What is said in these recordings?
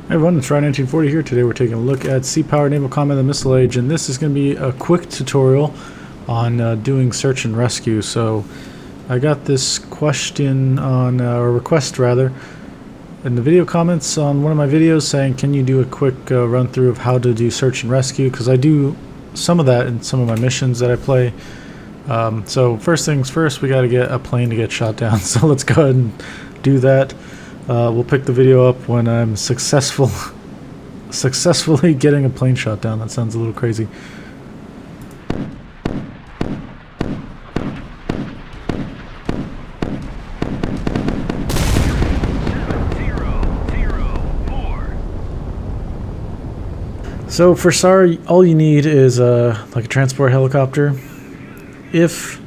Hey everyone, it's Ryan1940 here. Today we're taking a look at Sea-Powered Naval Combat in the Missile Age, and this is going to be a quick tutorial on doing search and rescue. So I got this question on, or request rather, in the video comments on one of my videos saying, can you do a quick run through of how to do search and rescue? Because I do some of that in some of my missions that I play. So first things first, we got to get a plane to get shot down. So let's go ahead and do that. We'll pick the video up when I'm successfully getting a plane shot down. That sounds a little crazy. So for SAR, all you need is like a transport helicopter. If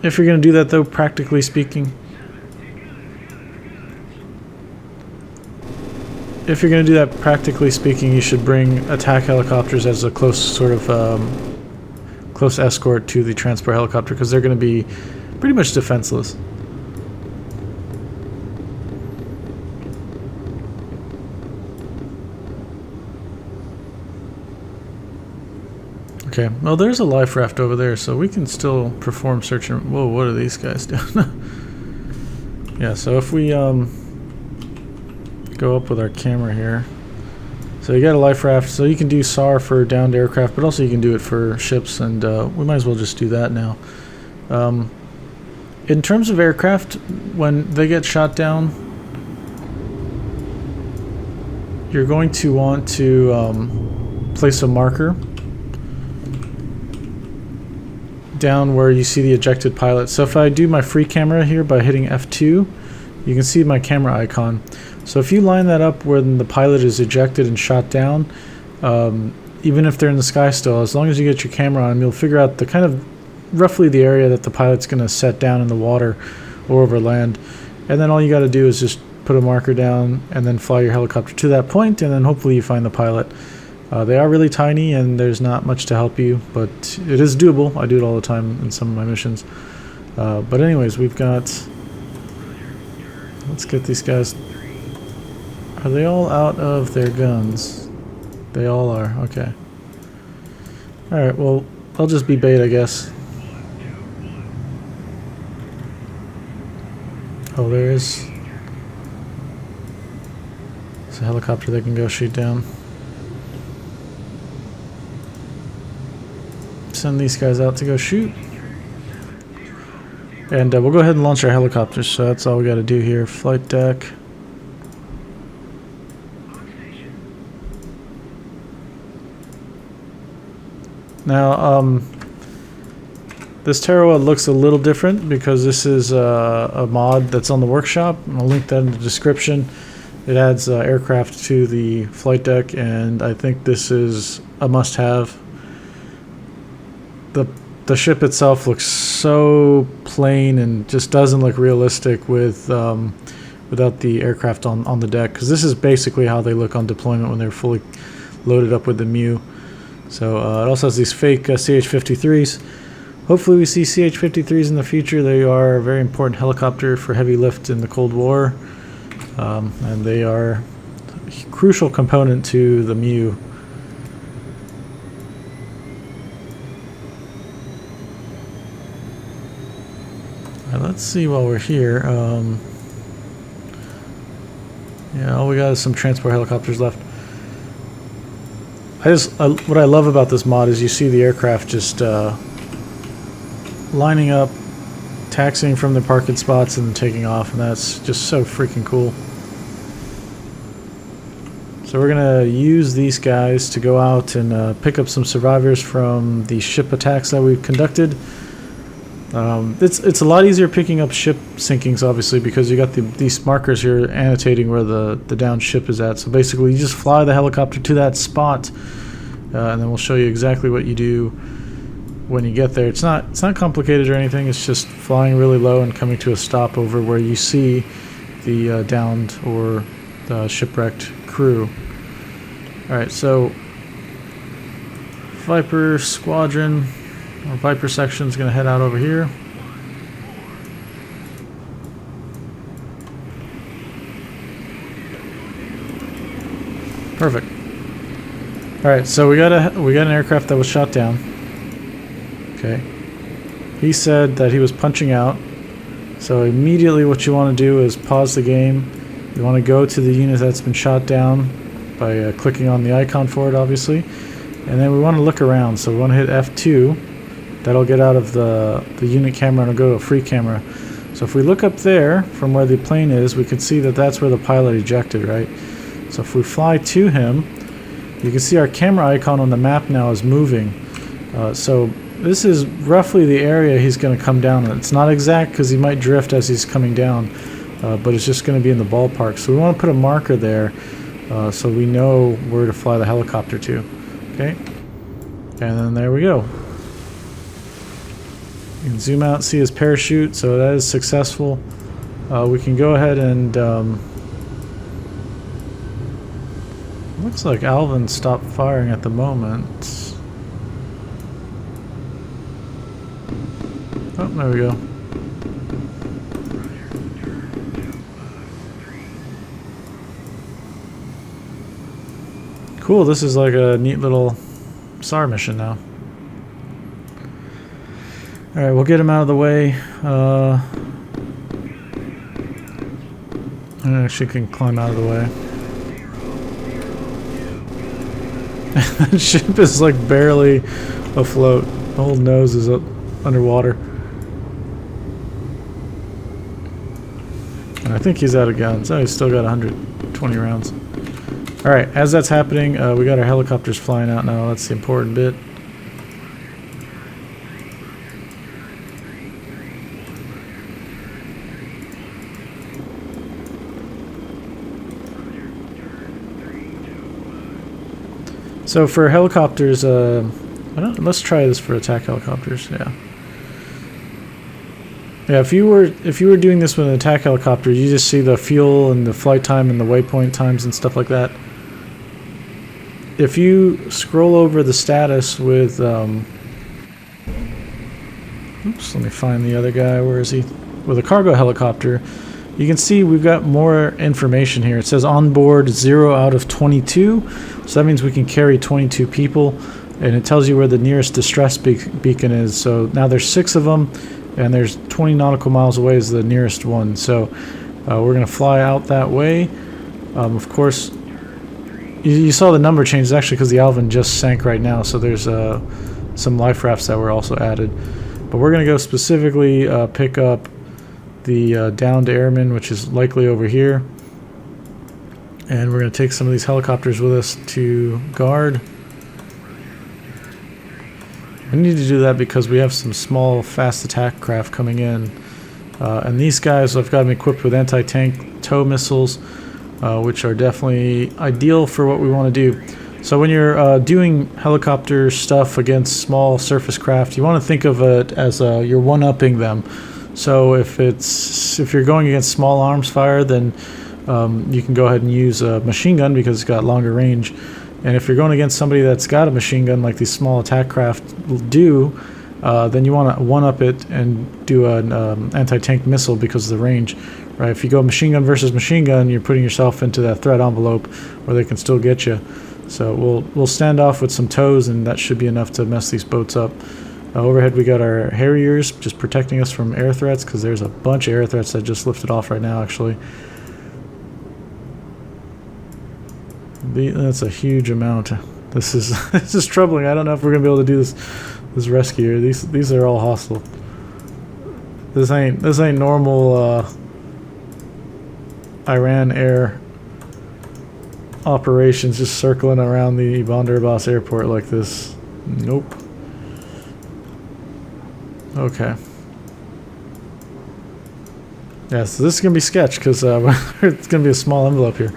you're going to do that, though, practically speaking, you should bring attack helicopters as a close sort of close escort to the transport helicopter, because they're going to be pretty much defenseless. Okay, well, there's a life raft over there, so we can still perform search and... Whoa, what are these guys doing? Yeah, so if we go up with our camera here. So you got a life raft, so you can do SAR for downed aircraft, but also you can do it for ships, and we might as well just do that now. In terms of aircraft, when they get shot down, you're going to want to place a marker down where you see the ejected pilot. So if I do my free camera here by hitting F2, you can see my camera icon. So if you line that up when the pilot is ejected and shot down, even if they're in the sky still, as long as you get your camera on, you'll figure out the kind of roughly the area that the pilot's going to set down in the water or over land. And then all you got to do is just put a marker down and then fly your helicopter to that point, and then hopefully you find the pilot. They are really tiny and there's not much to help you, but it is doable. I do it all the time in some of my missions. But anyways, we've got... Let's get these guys... Are they all out of their guns? They all are, okay. Alright, well, I'll just be bait, I guess. Oh, there is... It's a helicopter they can go shoot down. Send these guys out to go shoot. And we'll go ahead and launch our helicopters, so that's all we got to do here. Flight deck. Now, this Tarawa looks a little different because this is a mod that's on the workshop. I'll link that in the description. It adds aircraft to the flight deck, and I think this is a must-have. The ship itself looks so plain and just doesn't look realistic with without the aircraft on the deck, because this is basically how they look on deployment when they're fully loaded up with the MEU. So it also has these fake CH-53s. Hopefully we see CH-53s in the future. They are a very important helicopter for heavy lift in the Cold War, and they are a crucial component to the MEU. Let's see while we're here. Yeah, all we got is some transport helicopters left. What I love about this mod is you see the aircraft just lining up, taxiing from their parking spots and taking off, and that's just so freaking cool. So we're gonna use these guys to go out and pick up some survivors from the ship attacks that we've conducted. It's a lot easier picking up ship sinkings, obviously, because you got these markers here annotating where the downed ship is at. So basically you just fly the helicopter to that spot, and then we'll show you exactly what you do when you get there. It's not complicated or anything. It's just flying really low and coming to a stop over where you see the downed or shipwrecked crew. Alright, so Viper Squadron, our Viper section is going to head out over here. Perfect. Alright, so we got an aircraft that was shot down. Okay. He said that he was punching out. So immediately what you want to do is pause the game. You want to go to the unit that's been shot down by clicking on the icon for it, obviously. And then we want to look around. So we want to hit F2. That'll get out of the unit camera and it'll go to a free camera. So if we look up there from where the plane is, we can see that that's where the pilot ejected, right? So if we fly to him, you can see our camera icon on the map now is moving. So this is roughly the area he's going to come down in. It's not exact because he might drift as he's coming down, but it's just going to be in the ballpark. So we want to put a marker there so we know where to fly the helicopter to. Okay, and then there we go. You can zoom out and see his parachute, so that is successful. We can go ahead and... looks like Alvin stopped firing at the moment. Oh, there we go. Cool, this is like a neat little SAR mission now. Alright, we'll get him out of the way. I actually can climb out of the way. That ship is like barely afloat. The whole nose is up underwater. And I think he's out of guns. Oh, he's still got 120 rounds. Alright, as that's happening, we got our helicopters flying out now. That's the important bit. So for helicopters, let's try this for attack helicopters. Yeah. If you were doing this with an attack helicopter, you just see the fuel and the flight time and the waypoint times and stuff like that. If you scroll over the status with, oops, let me find the other guy. Where is he? With a cargo helicopter, you can see we've got more information here. It says on board 0 out of 22, so that means we can carry 22 people, and it tells you where the nearest distress beacon is. So now there's 6 of them, and there's 20 nautical miles away is the nearest one. So we're going to fly out that way. Of course, you saw the number change. It's actually because the Alvin just sank right now, so there's some life rafts that were also added. But we're going to go specifically pick up the downed airman, which is likely over here, and we're going to take some of these helicopters with us to guard. We need to do that because we have some small fast attack craft coming in, and these guys have got them equipped with anti-tank tow missiles, which are definitely ideal for what we want to do. So when you're doing helicopter stuff against small surface craft, you want to think of it as you're one-upping them. So if you're going against small arms fire, then you can go ahead and use a machine gun because it's got longer range. And if you're going against somebody that's got a machine gun like these small attack craft do, then you want to one-up it and do an anti-tank missile because of the range. Right? If you go machine gun versus machine gun, you're putting yourself into that threat envelope where they can still get you. So we'll stand off with some tows, and that should be enough to mess these boats up. Overhead we got our Harriers just protecting us from air threats, because there's a bunch of air threats that just lifted off right now actually. That's a huge amount. This is troubling. I don't know if we're gonna be able to do this rescue here. These are all hostile. This ain't normal Iran air operations just circling around the Bandar Abbas airport like this. Nope. Okay. Yeah, so this is going to be sketch because it's going to be a small envelope here.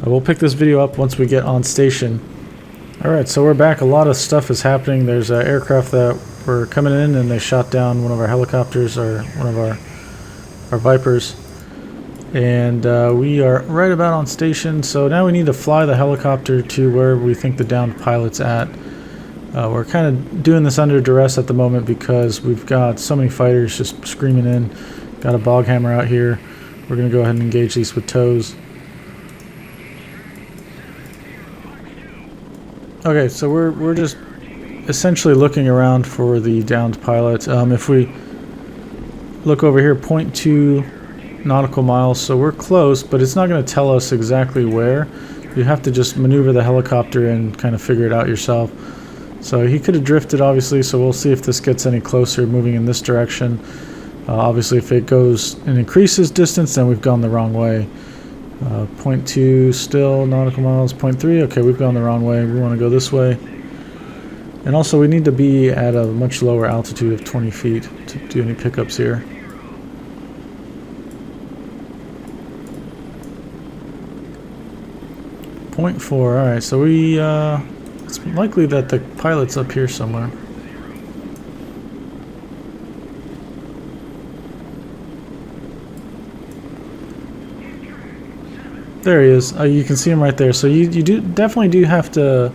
We'll pick this video up once we get on station. Alright, so we're back. A lot of stuff is happening. There's aircraft that were coming in and they shot down one of our helicopters, or one of our Vipers. And we are right about on station, so now we need to fly the helicopter to where we think the downed pilot's at. We're kind of doing this under duress at the moment because we've got so many fighters just screaming in. Got a bog hammer out here. We're going to go ahead and engage these with tows. Okay, so we're just essentially looking around for the downed pilot. If we look over here, 0.2 nautical miles, so we're close, but it's not going to tell us exactly where. You have to just maneuver the helicopter and kind of figure it out yourself. So he could have drifted, obviously, so we'll see if this gets any closer moving in this direction. Obviously, if it goes and increases distance, then we've gone the wrong way. 0.2 still nautical miles, 0.3. Okay, we've gone the wrong way. We want to go this way. And also, we need to be at a much lower altitude of 20 feet to do any pickups here. .4. All right, so we it's likely that the pilot's up here somewhere. There he is. You can see him right there. So you definitely have to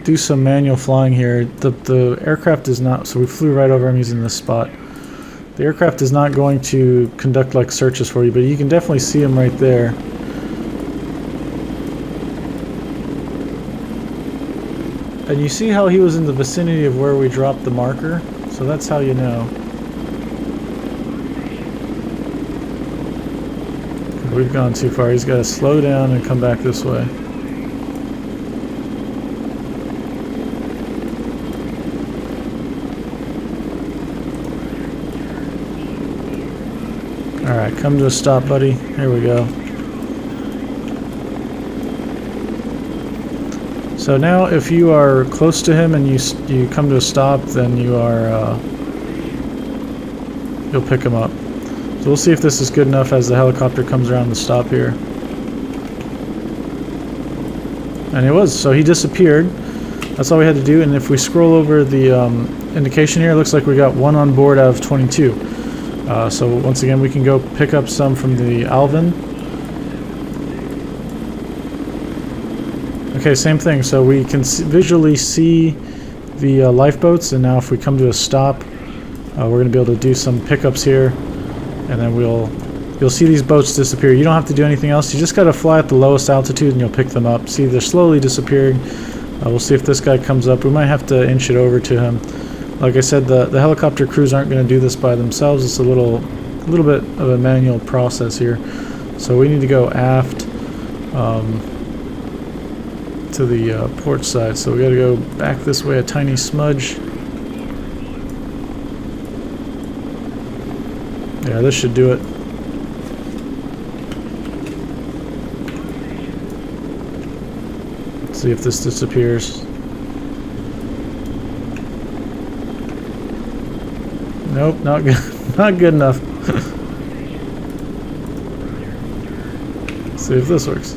do some manual flying here. The aircraft is not. So we flew right over him using this spot. The aircraft is not going to conduct like searches for you, but you can definitely see him right there. And you see how he was in the vicinity of where we dropped the marker? So that's how you know. We've gone too far. He's got to slow down and come back this way. Alright, come to a stop, buddy. Here we go. So now if you are close to him and you come to a stop, then you are you'll pick him up. So we'll see if this is good enough as the helicopter comes around the stop here. And it was, so he disappeared. That's all we had to do. And if we scroll over the indication here, it looks like we got 1 on board out of 22. So once again, we can go pick up some from the Alvin. Okay, same thing. So we can visually see the lifeboats, and now if we come to a stop, we're going to be able to do some pickups here, and then you'll see these boats disappear. You don't have to do anything else. You just got to fly at the lowest altitude, and you'll pick them up. See, they're slowly disappearing. We'll see if this guy comes up. We might have to inch it over to him. Like I said, the helicopter crews aren't going to do this by themselves. It's a little bit of a manual process here. So we need to go aft to the port side. So we got to go back this way a tiny smudge. Yeah, this should do it. Let's see if this disappears. Nope, not good. Not good enough. Let's see if this works.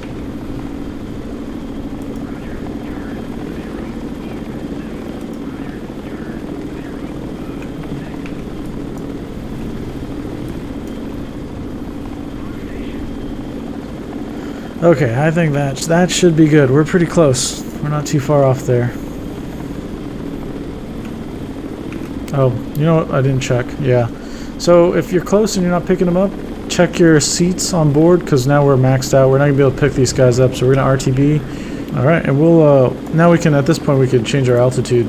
Okay, I think that should be good. We're pretty close. We're not too far off there. Oh, you know what? I didn't check. Yeah. So if you're close and you're not picking them up, check your seats on board, because now we're maxed out. We're not going to be able to pick these guys up, so we're going to RTB. Alright, and we'll, now we can, at this point, we can change our altitude.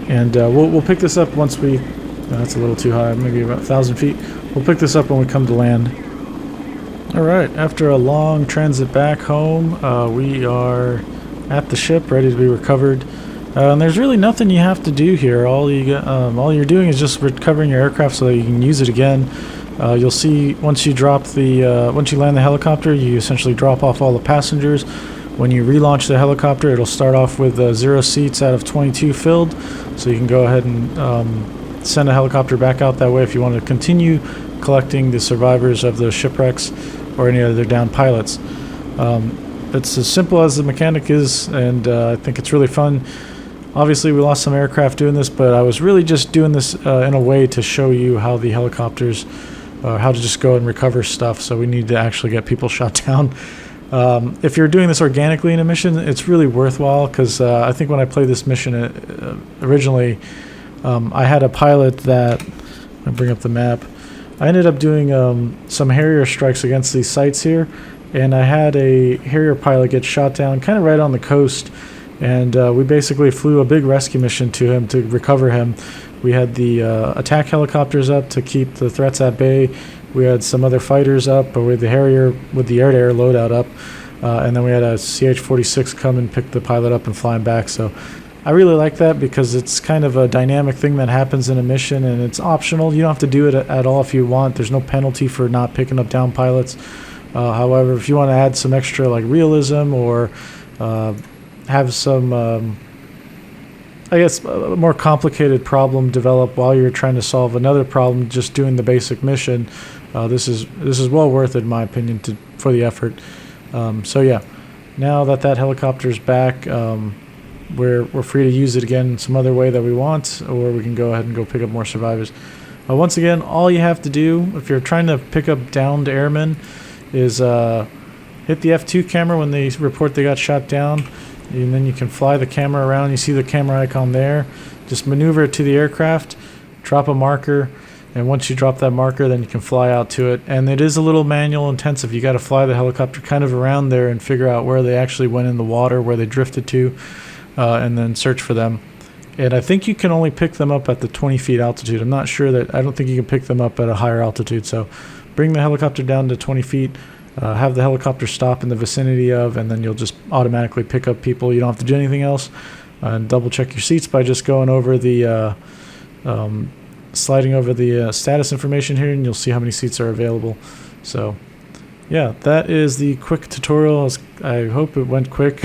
And we'll pick this up once we, that's a little too high, maybe about 1,000 feet. We'll pick this up when we come to land. Alright, after a long transit back home, we are at the ship, ready to be recovered. And there's really nothing you have to do here. All you're doing is just recovering your aircraft so that you can use it again. You'll see once you land the helicopter, you essentially drop off all the passengers. When you relaunch the helicopter, it'll start off with 0 seats out of 22 filled, so you can go ahead and send a helicopter back out that way if you want to continue collecting the survivors of the shipwrecks or any other downed pilots. It's as simple as the mechanic is, and I think it's really fun. Obviously, we lost some aircraft doing this, but I was really just doing this in a way to show you how the helicopters, how to just go and recover stuff, so we need to actually get people shot down. If you're doing this organically in a mission, it's really worthwhile, because I think when I played this mission originally, I had a pilot that, I'll bring up the map, I ended up doing some Harrier strikes against these sites here, and I had a Harrier pilot get shot down kind of right on the coast, and we basically flew a big rescue mission to him to recover him. We had the attack helicopters up to keep the threats at bay. We had some other fighters up, but with the Harrier with the air-to-air loadout up, and then we had a CH-46 come and pick the pilot up and fly him back. So I really like that because it's kind of a dynamic thing that happens in a mission, and it's optional. You don't have to do it at all if you want. There's no penalty for not picking up down pilots. However, if you want to add some extra like realism or have some, I guess, a more complicated problem develop while you're trying to solve another problem, just doing the basic mission, this is well worth it, in my opinion, for the effort. So yeah, now that helicopter's back, we're free to use it again some other way that we want, or we can go ahead and go pick up more survivors. Once again, all you have to do if you're trying to pick up downed airmen is hit the F2 camera when they report they got shot down, and then you can fly the camera around. You see the camera icon there. Just maneuver it to the aircraft, drop a marker, and once you drop that marker, then you can fly out to it. And it is a little manual intensive. You got to fly the helicopter kind of around there and figure out where they actually went in the water, where they drifted to, and then search for them. And I think you can only pick them up at the 20 feet altitude. I'm not sure I don't think you can pick them up at a higher altitude. So bring the helicopter down to 20 feet, have the helicopter stop in the vicinity of, and then you'll just automatically pick up people. You don't have to do anything else. And double check your seats by just going over the, sliding over the status information here, and you'll see how many seats are available. So yeah, that is the quick tutorial. I hope it went quick.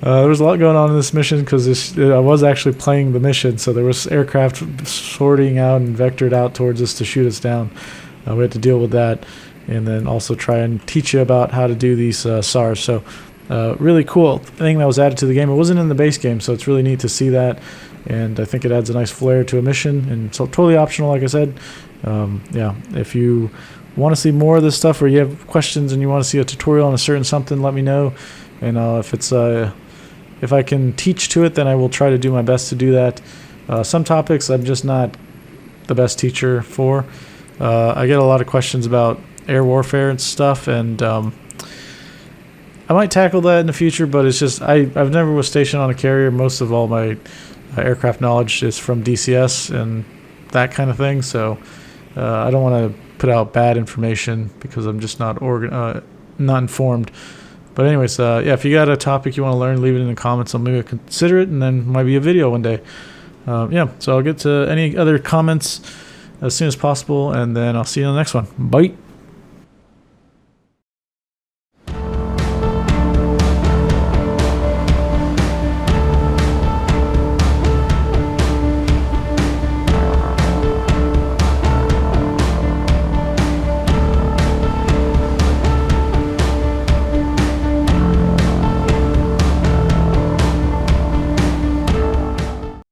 There was a lot going on in this mission because I was actually playing the mission, so there was aircraft sorting out and vectored out towards us to shoot us down. We had to deal with that, and then also try and teach you about how to do these SARs. So really cool thing that was added to the game. It wasn't in the base game, so it's really neat to see that, and I think it adds a nice flair to a mission, and so totally optional, like I said. Yeah, if you want to see more of this stuff, or you have questions and you want to see a tutorial on a certain something, let me know. And if I can teach to it, then I will try to do my best to do that. Some topics I'm just not the best teacher for. I get a lot of questions about air warfare and stuff, and I might tackle that in the future, but it's just I've never was stationed on a carrier. Most of all my aircraft knowledge is from DCS and that kind of thing, so I don't want to put out bad information because I'm just not informed. But anyways, yeah, if you got a topic you want to learn, leave it in the comments. I'll maybe consider it, and then might be a video one day. Yeah, so I'll get to any other comments as soon as possible, and then I'll see you in the next one. Bye.